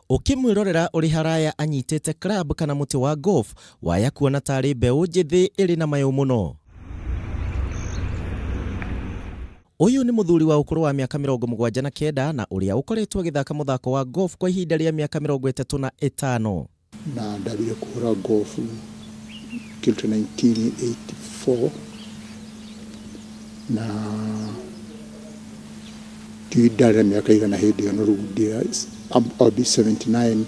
Ukimwirorera uri haraya anyitete club kana muti wa golf waya kuona tari mbeu njithi iri na mayu muno. Uyu ni muthuri wa ukuru wa miaka 79 na uria ukoretwo agithaka muthako wa golf kwa ihinda ria miaka 35. Na ndabire kuhura golf kilto 1984 na tuidara miaka igana hindi no rudia. I'll be 79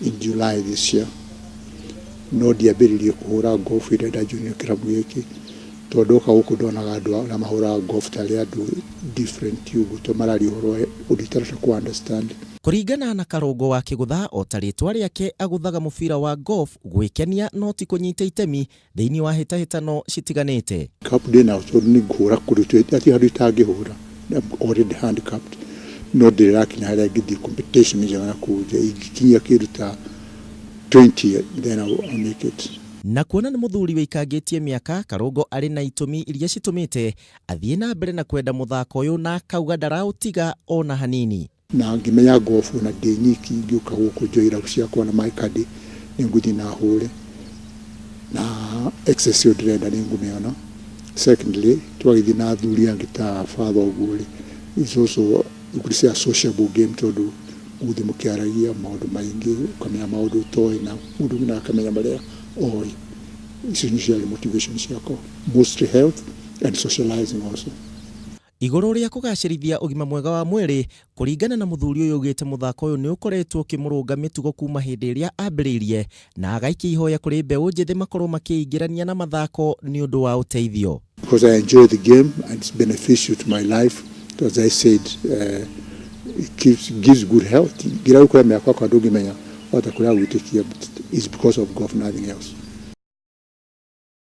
in July this year. No diabiririe kuhura golf ida junior kirabu yake. Todoka huko donaga andu na mahura golf tali andu different yugo to marari horo uditarata ku understand. Kuringana na Karungo wa Kigutha o taritwa riake aguthaga mubira wa golf gwikenia no ti kunyita itemi thiini wa hitahitano citiganite. Cup day na so ni ngura kurutwe ati hadu itangihura. I'm already handicapped. No direct na hara gidi competition mijana kuja igikinya kiruta 20 then I'll make it. Na kuona ni muthuri wikangitie miaka, Karungo ari na itumi iria citumite athie na mbere na kwenda muthako uyu na kauga ndarautiga ona hanini. Na ngimenya golf na denyiki ngiuka guku joira ciakwa na maikadi ninguthi na hure na excessive direnda ningumiona. Secondly, twagithi na thuri angita father oguri is also you could say a sociable game to do uthi mukiaragia maundu maingi kamenya maundu toy na mundu na kamenya maria oi essentially motivation ciako mostly health and socializing also. Iguru ria kugacirithia ugima mwega wa mwiri kuringana na muthuri uyu ugite muthako uyu ni ukoretwo kimurunga mitugo kuma hindi iria ambiririe na agaikia ihoya kuri mbeu njithi makorwo makiingirania na mathako ni undu wa uteithio. Because I enjoy the game and it's beneficial to my life. As I said, it gives good health. Gira ukura miaka kwa ndugu menya watakuria witikia, but it's because of golf, nothing else.